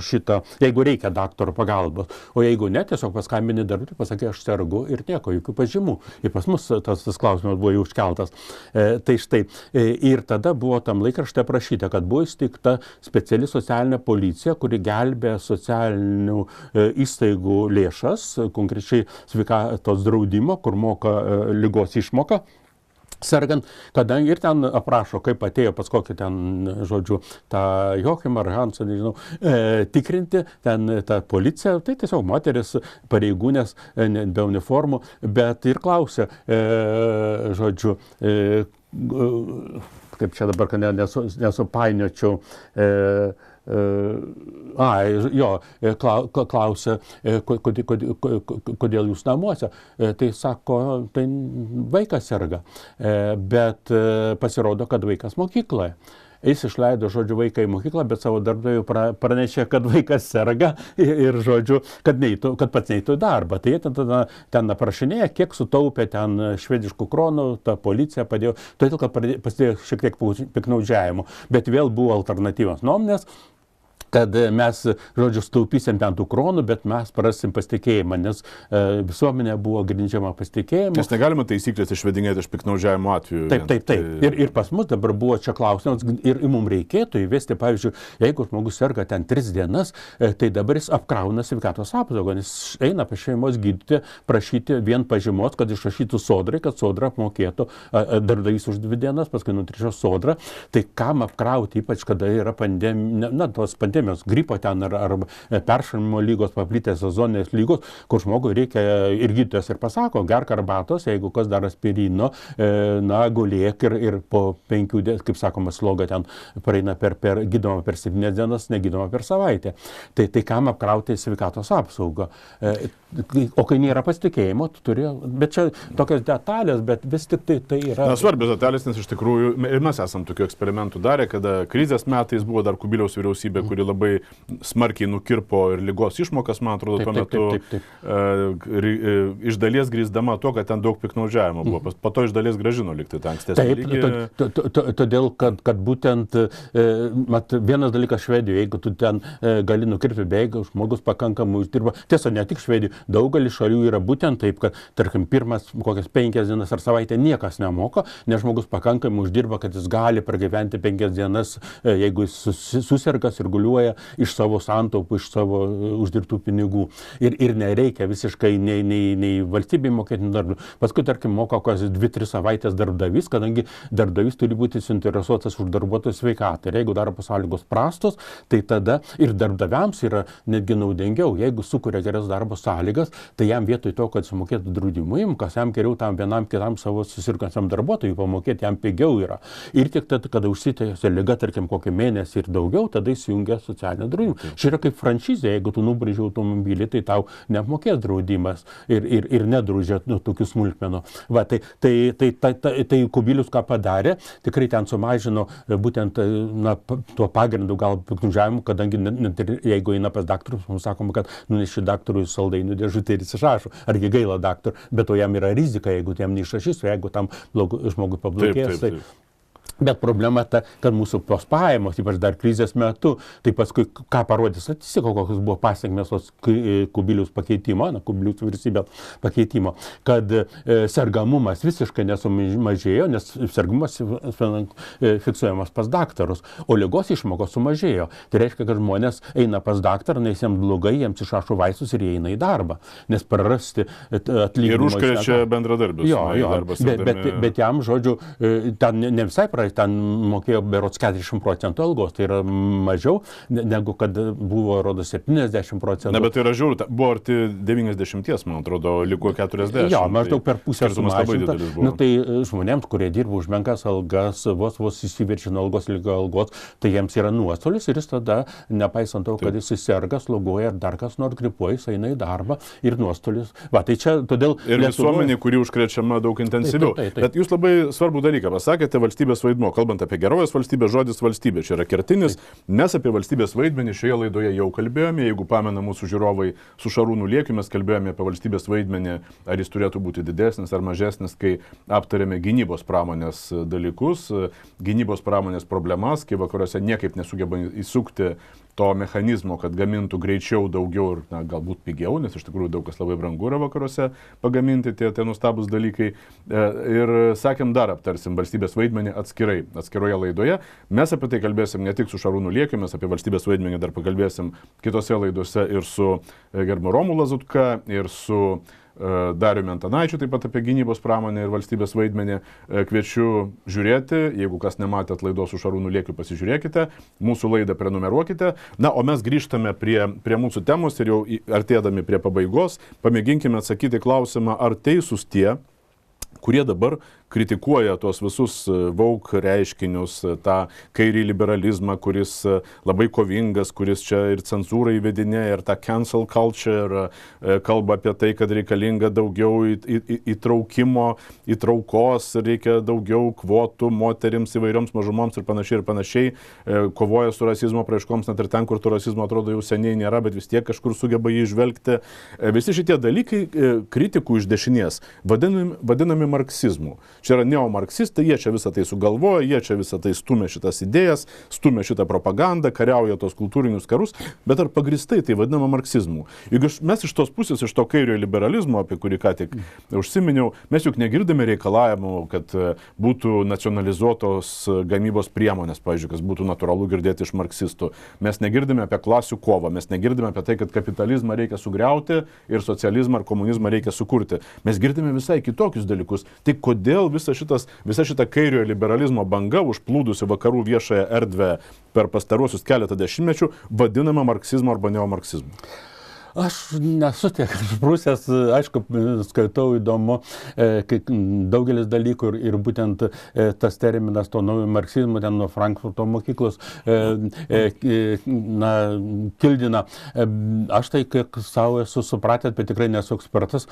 šitą, jeigu reikia daktaro pagalbos, o jeigu ne, tiesiog paskambini darbdavį, pasakė, aš sergu ir nieko, jokių pažymų. Ir pas mus tas klausimas buvo jau užkeltas. Tai štai, ir tada buvo tam laikrašte aprašyta, kad buvo įsteigta speciali socialinė policija, kuri gelbė socialinių įstaigų lėšas, konkrečiai sveikatos draudimo, kur moka ligos išmoką sergant, kadangi ir ten aprašo, kaip atėjo pas kokį ten, žodžiu, tą Joachimą ar Hansą, nežinau, tikrinti, ten ta policija, tai tiesiog moteris pareigūnės be uniformų, bet ir klausė, žodžiu, kaip čia dabar, kad nesupainiočiau, klausė, kodėl jūs namuose. Tai sako, tai vaikas serga, bet pasirodo, kad vaikas mokykloje. Jis išleido, žodžiu, vaiką į mokyklą, bet savo darbdaviui pranešė, kad vaikas serga ir, žodžiu, kad pats neitų į darbą. Tai jie ten aprašinėja, kiek sutaupė ten švediškų kronų, ta policija padėjo, todėl, kad pasidėjo šiek tiek piknaudžiavimo. Bet vėl buvo alternatyvos nuomonės, kad mes, žodžiu, staupysim ten tų kronų, bet mes prarasim pasitikėjimą, nes visuomenė buvo grindžiama pasitikėjimu.
Nes negalima taisyklės išvedinėti iš piknaudžiavimo atveju.
Taip. Ir pas mus dabar buvo čia klausimas, ir mums reikėtų įvesti, pavyzdžiui, jeigu žmogus serga ten 3 dienas, tai dabar jis apkrauna sveikatos apsaugą, nes eina pas šeimos gydytoją prašyti vien pažymos, kad išrašytų sodrai, kad sodra apmokėtų darbdavys už 2 dienas, paskui nutrišo sodrą. Tai kam apkrauti, ypač kada yra tos pandemijos, gripo ten ar peršalimo lygos, paplitę sezoninės lygos, kur žmogui reikia ir gydytojas ir pasako, gerk arbatos, jeigu kas dar aspirino, gulėk ir po 5 dienų, kaip sakoma, sloga ten praeina gydoma per 7 dienas, negydoma per savaitę. Tai kam apkrauti sveikatos apsaugą? O kai nėra pasitikėjimo, tu turi, bet čia tokios detalės, bet vis tik tai yra...
Svarbios detalės, nes iš tikrųjų ir mes esam tokių eksperimentų darę, kada krizės metais buvo dar Kubiliaus vyriausybė, kuri labai smarkiai nukirpo ir ligos išmokas, man atrodo, tuo metu iš dalies grįsdama to, kad ten daug piknaudžiavimo buvo. Po to iš dalies grąžino likti tą ankstesnį lygį.
Todėl, kad būtent vienas dalykas Švedijoje, jeigu tu ten gali nukirpti, jeigu žmogus pakankamai uždirba, tiesa, ne tik Švedijoje, daugelis šalių yra būtent taip, kad, tarkim, pirmas kokias 5 dienas ar savaitę niekas nemoka, nes žmogus pakankamai uždirba, kad jis gali pragyventi 5 dienas, jeigu jis susirga, sirguliuoja iš savo santaupų, iš savo uždirbtų pinigų. Ir nereikia visiškai nei valstybei mokėti darbų. Paskui, tarkim, moka kokias 2-3 savaitės darbdavys, kadangi darbdavys turi būti suinteresuotas už darbuotojų sveikatą. Ir jeigu darbo sąlygos prastos, tai tada ir darbdaviams yra netgi naudingiau. Jeigu sukuria geras darbo sąlygas, tai jam vietoj to, kad sumokėtų draudimo įmokas, jam geriau tam vienam kitam savo susirgusiam darbuotojui pamokėti, jam pigiau yra. Ir tik tada, kada užsitęsia liga, tarkim, kokį mėnesį ir daugiau, tada įsijungia socialinę draudimą. Čia yra kaip franšizė, jeigu tu nubrėži automobilį, tai tau neapmokės draudimas ir nedraudžia tokių smulkmenų. Va, tai Kubilius ką padarė, tikrai ten sumažino būtent tuo pagrindu gal piknaudžiavimu, kadangi net ir jeigu eina pas daktarus, mums sakoma, kad nuneši daktarui saldainių dėžutę ir jis išrašo, argi gaila daktarų, bet to jam yra rizika, jeigu jam neišrašys, o jeigu tam žmogui pablogės. Bet problema ta, kad mūsų tos pajamos, ypač dar krizės metu, tai paskui ką parodė statistika, kokios buvo pasiekmės tos Kubiliaus pakeitimo, Kubiliaus vyriausybės pakeitimo, kad sergamumas visiškai nesumažėjo, nes sergamumas fiksuojamas pas daktarus, o ligos išmokos sumažėjo. Tai reiškia, kad žmonės eina pas daktarą, nes jiems blogai, jiems išrašo vaistus ir jie eina į darbą, nes prarasti atlyginimą.
Ir užkrečia bendradarbius.
Bet jam, žodžiu, ten ne visai ten mokėjo berods 40% algos, tai yra mažiau negu kad buvo, rodo, 70%.
Na, bet tai yra žiūrų, buvo arti 90, man atrodo, liko 40.
Jo, maždaug per pusę sumažinta.
Nu,
tai žmonėms, kurie dirba už menkas algas, vos įsiverčia nuo algos lygio algos, tai jiems yra nuostolis ir jis tada, nepaisant to, kad jis serga, sloguoja ar dar kas nors gripuoja, jis eina į darbą ir nuostolis. Va, tai čia todėl...
Ir visuomenė, kuri užkrečiama daug intensyviau. Bet jūs labai svarbų dalyką pasakėte, valstybės vaidmuo. Kalbant apie gerovės valstybę, žodis valstybė, čia yra kertinis. Mes apie valstybės vaidmenį šioje laidoje jau kalbėjome, jeigu pamena mūsų žiūrovai su Šarūnu Liekiu, mes kalbėjome apie valstybės vaidmenį, ar jis turėtų būti didesnis ar mažesnis, kai aptarėme gynybos pramonės dalykus, gynybos pramonės problemas, kai vakaruose niekaip nesugeba įsukti to mechanizmo, kad gamintų greičiau, daugiau ir galbūt pigiau, nes iš tikrųjų daug kas labai brangu yra vakaruose pagaminti tie nuostabus dalykai. Ir sakėm, dar aptarsim valstybės vaidmenį atskiroje laidoje. Mes apie tai kalbėsim ne tik su Šarūnu Liekiu, mes apie valstybės vaidmenį dar pakalbėsim kitose laidose ir su gerbiamu Romu Lazutka, ir su Dariumi Antanaičiu, taip pat apie gynybos pramonę ir valstybės vaidmenį. Kviečiu žiūrėti, jeigu kas nematėt laidos su Šarūnu Liekiu, pasižiūrėkite, mūsų laidą prenumeruokite. Na, o mes grįžtame prie mūsų temos ir jau artėdami prie pabaigos, pamėginkime atsakyti klausimą, ar teisūs tie, kurie dabar kritikuoja tuos visus woke reiškinius, tą kairį liberalizmą, kuris labai kovingas, kuris čia ir cenzūrą įvedinėja, ir tą cancel culture, kalba apie tai, kad reikalinga daugiau įtraukimo, įtraukos, reikia daugiau kvotų moterims, įvairioms mažumoms ir panašiai, kovoja su rasizmo praiškoms, net ir ten, kur to rasizmo atrodo jau seniai nėra, bet vis tiek kažkur sugeba jį žvelgti. Visi šitie dalykai kritikų iš dešinės vadinami marksizmu. Čia yra neomarksistai, jie čia visą tai sugalvoja, jie čia visą tai stumia šitas idėjas, stumia šitą propagandą, kariauja tos kultūrinius karus, bet ar pagristai tai vadinama marksizmu? Jeigu mes iš tos pusės, iš to kairiojo liberalizmo, apie kurį ką tik užsiminiau, mes juk negirdime reikalavimų, kad būtų nacionalizuotos gamybos priemonės, pavyzdžiui, kas būtų natūralu girdėti iš marksistų. Mes negirdime apie klasių kovą, mes negirdime apie tai, kad kapitalizmą reikia sugriauti ir socializmą ar komunizmą reikia sukurti. Mes girdime visai kitokius dalykus. Tai kodėl visa šita kairiojo liberalizmo banga užplūdusi vakarų viešąją erdvę per pastaruosius keletą dešimtmečių vadinama marksizmu arba neomarksizmu?
Aš nesu tiek išprusęs, aišku, skaitau įdomu daugelis dalykų ir būtent tas terminas to naujo marksizmo, ten nuo Frankfurto mokyklos kildina. Aš tai, kiek savo esu supratęs, bet tikrai nesu ekspertas,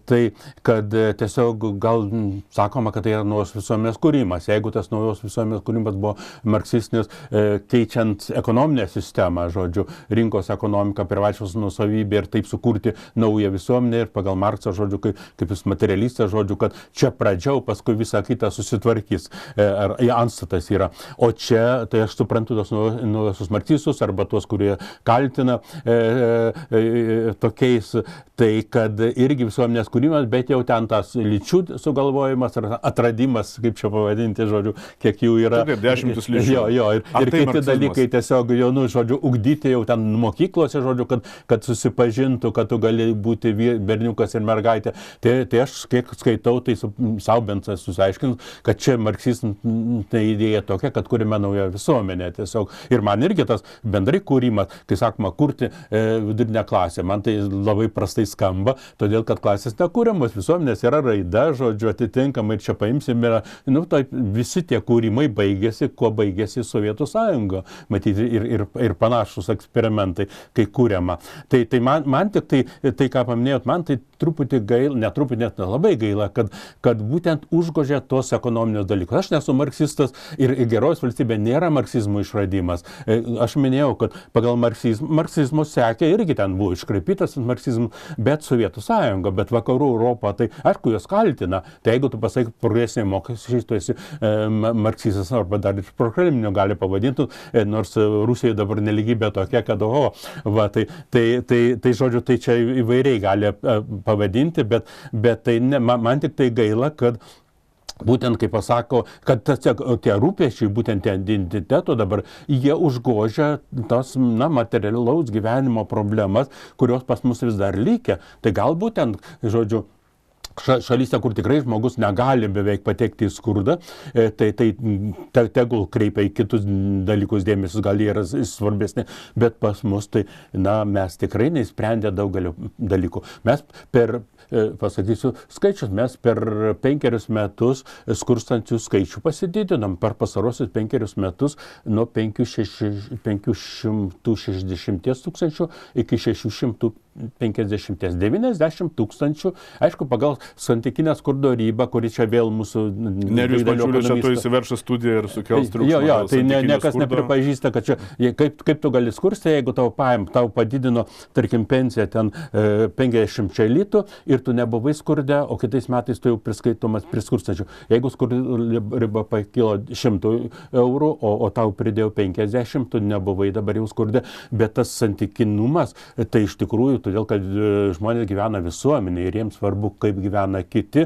tai kad tiesiog gal sakoma, kad tai yra naujos visuomenės kūrimas. Jeigu tas naujos visuomenės kūrimas buvo marksistinis, keičiant ekonominę sistemą, žodžiu, rinkos ekonomiką, privačios nuosavybės, ir taip sukurti naują visuomenę ir pagal Marksą, žodžiu, kaip jis materialistas, žodžiu, kad čia pradžiau, paskui visą kitą susitvarkys, ar antstatas yra. O čia, tai aš suprantu tos naujosius marksistus arba tuos, kurie kaltina tokiais, tai kad irgi visuomenės kūrimas, bet jau ten tas lyčių sugalvojimas ar atradimas, kaip čia pavadinti, žodžiu, kiek jų yra.
Taip, 10 lyčių.
Jo, ir kiti dalykai tiesiog, žodžiu, ugdyti jau ten mokyklose, žodžiu, kad susipažintų, kad tu gali būti berniukas ir mergaitė. Tai aš, kiek skaitau, tai savo bent susiaiškinu, kad čia marksistinė idėja tokia, kad kūrime naują visuomenę tiesiog. Ir man irgi tas bendrai kūrimas, kai sakoma, kurti vidurinę klasę, man tai labai prastai skamba, todėl kad klasės nekūriamos, visuomenės yra raida, žodžiu, atitinkamai ir čia paimsime, tai visi tie kūrimai baigėsi, kuo baigėsi Sovietų sąjunga, matyti, ir panašus eksperimentai, kai kūriama. Tai man tik tai, ką paminėjot, man tai truputį gaila, netruputį net labai gaila, kad būtent užgožė tos ekonominius dalykus. Aš nesu marksistas ir gerovės valstybė nėra marksizmo išradimas. Aš minėjau, kad pagal marksizmo sekė irgi ten buvo iškraipytas marksizmas, bet Sovietų sąjunga, bet vakarų Europą, tai aišku, jos kaltina. Tai jeigu tu pasakai progresiniai mokesčiai, tu esi marksistas arba dar iš prokreminio gali pavadinti, nors Rusijoje dabar neligybė tokia, kad tai žodžiu, tai čia įvairiai gali pavadinti, bet tai ne, man tik tai gaila, kad būtent, kaip pasako, kad tie rūpesčiai, būtent tie identiteto dabar, jie užgožia tas, materialaus gyvenimo problemas, kurios pas mus vis dar lygia. Tai galbūt ten, žodžiu, šalyse, kur tikrai žmogus negali beveik patekti į skurdą, tai tegul kreipia į kitus dalykus dėmesį, gal jie yra svarbesni, bet pas mus tai, mes tikrai neįsprendę daugelio dalykų. Mes pasakysiu skaičius, mes per 5 metus skurstančių skaičių pasididinom, per pasarosius 5 metus nuo 560 tūkstančių iki 650, 90 tūkstančių, aišku, pagal santykinę skurdo ribą, kuri čia vėl mūsų...
Nerijus Mačiulis čia tu įsiveršia studiją ir sukels triukšmą.
Jo, tai niekas nepripažįsta, kad čia, kaip tu gali skursti, jeigu tau padidino, tarkim, pensiją ten 50 litų ir tu nebuvai skurde, o kitais metais tu jau priskaitomas prie skurstančių. Jeigu skurdo riba pakilo 100 eurų, o tau pridėjo 50, tu nebuvai dabar jau skurde, bet tas santykinumas, tai iš tikrųjų todėl, kad žmonės gyvena visuomenėje ir jiems svarbu, kaip gyvena kiti.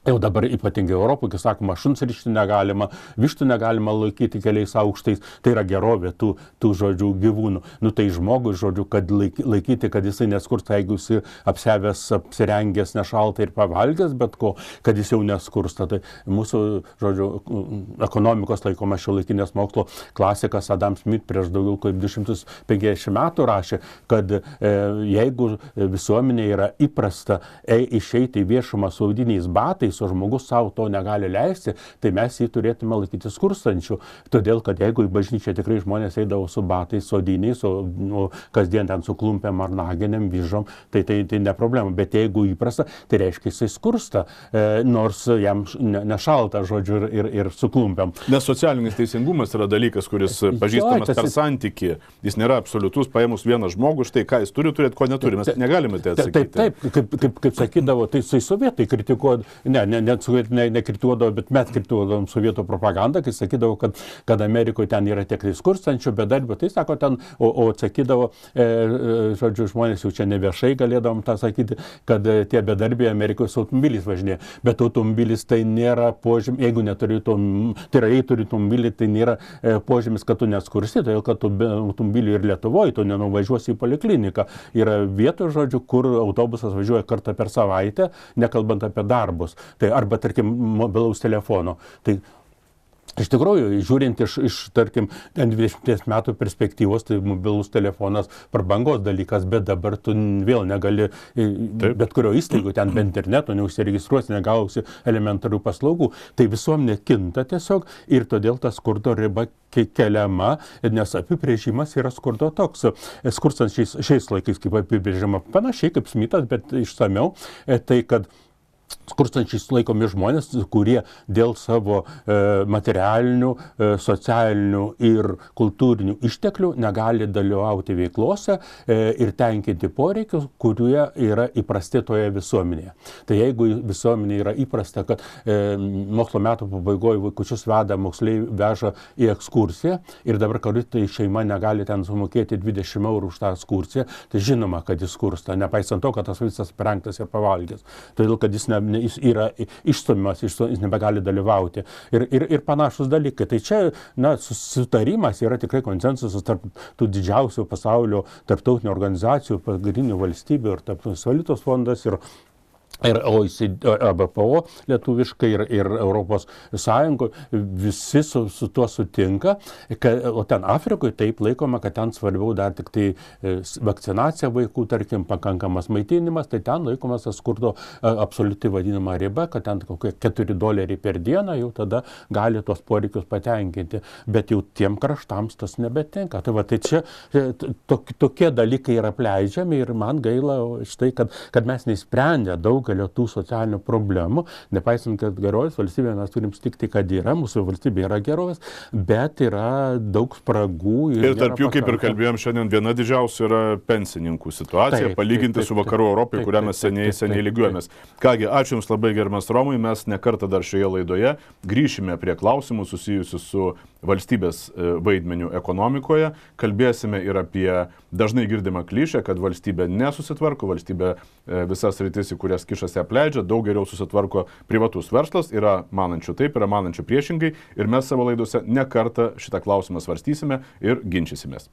Jau dabar ypatingai Europoje, kai sakoma, šuns rišti negalima, vištų negalima laikyti keliais aukštais, tai yra gerovė tų žodžių gyvūnų. Tai žmogui, žodžiu, kad laikyti, kad jisai neskursta, jeigu jisai apsevęs, apsirengęs, nešaltai ir pavalgęs, bet ko, kad jis jau neskursta. Tai mūsų, žodžiu, ekonomikos laikoma šiuolaikinės mokslo klasikas Adam Smith prieš daugiau kaip 250 metų rašė, kad jeigu visuomenė yra įprasta išeiti į viešumą su audiniais batais, o žmogus savo to negali leisti, tai mes jį turėtume laikyti skurstančių. Todėl, kad jeigu į bažnyčią tikrai žmonės eidavo su batais, sodiniais, o kasdien ten su klumpėm ar naginėm, vyžom, tai ne problema. Bet jeigu įprasta, tai reiškia jisai skursta, nors jam nešalta, žodžiu, ir su klumpėm.
Nes socialinis teisingumas yra dalykas, kuris pažįstamas per santykį. Jis nėra absoliutus, paėmus vieną žmogų, štai ką jis turi turėti, ko neturi. Mes negalime tai atsakyti.
Taip, kaip sakydavo, tai sovietai kritikuodavo, nekritikuodavo, bet mes kritikuodavom sovietų propagandą, kai sakydavo, kad Amerikoje ten yra tiek skurstančių, bedarbių, tai sako ten, o sakydavo, žodžiu, žmonės jau čia neviešai galėdavom tą sakyti, kad tie bedarbiai Amerikoje su automobiliais važinėja, bet automobilis tai nėra požymis, jeigu neturi tai yra, jei turi automobilį, tai nėra požymis, kad tu neskursti, todėl kad tu be automobilių ir Lietuvoje, tu nenuvažiuosi į polikliniką. Yra vietų, žodžiu, kur autobusas važiuoja kartą per savaitę, nekalbant apie darbus. Tai arba, tarkim, mobilaus telefono. Tai iš tikrųjų, žiūrint iš tarkim, 20 metų perspektyvos, tai mobilus telefonas prabangos dalykas, bet dabar tu vėl negali bet kurio įstaigų, ten be interneto, neužsiregistruosi, negausi elementarių paslaugų. Tai visuomenė kinta tiesiog ir todėl ta skurdo riba keliama, nes apibrėžimas yra skurdo toks. Skurstant šiais laikais, kaip apibrėžima, panašiai kaip Smithas, bet išsamiau, tai kad skurstančiais laikomi žmonės, kurie dėl savo materialinių, socialinių ir kultūrinių išteklių negali dalyvauti veiklose ir tenkinti poreikius, kurie yra įprasti toje visuomenėje. Tai jeigu visuomenė yra įprasta, kad mokslo metų pabaigoje vaikučius veda, moksleiviai veža į ekskursiją ir dabar tai šeima negali ten sumokėti 20 eurų už tą ekskursiją, tai žinoma, kad jis skursta, nepaisant to, kad tas visas aprengtas ir pavalgęs. Todėl, kad jis yra išstumiamas, jis nebegali dalyvauti. Ir panašus dalykai. Tai čia, sutarimas yra tikrai konsensusas tarp tų didžiausių pasaulio tarptautinių organizacijų, pagrindinių valstybių ir Tarptautinis valiutos fondas ir OECD, ABPO lietuviškai ir Europos Sąjungoje visi su tuo sutinka, o ten Afrikoje taip laikoma, kad ten svarbiau dar tik tai vakcinacija vaikų, tarkim, pakankamas maitinimas, tai ten laikomas skurdo absoliuti vadinama riba, kad ten kokie $4 per dieną jau tada gali tos poreikius patenkinti, bet jau tiem kraštams tas nebetinka. Tai va, tai čia tokie dalykai yra apleidžiami ir man gaila štai, kad mes neįsprendę daug tų socialinių problemų, nepaisant, kad gerovės valstybėje mes turim stikti, kad yra, mūsų valstybė yra gerovės, bet yra daug spragų.
Ir tarp jų, kaip ir kalbėjom šiandien, viena didžiausia yra pensininkų situacija, palyginti su Vakarų Europai, kurią mes seniai lygiuojamės. Kągi, ačiū Jums labai, gerbiamas Romai, mes nekartą dar šioje laidoje grįšime prie klausimų susijusių su valstybės vaidmeniu ekonomikoje, kalbėsime ir apie dažnai girdimą klišę, kad valstybė nesusitvarko, valstybė visas rytis, į kurias kišasi, apleidžia, daug geriau susitvarko privatus verslas, yra manančių taip, yra manančių priešingai ir mes savo laidose nekartą šitą klausimą svarstysime ir ginčysimės.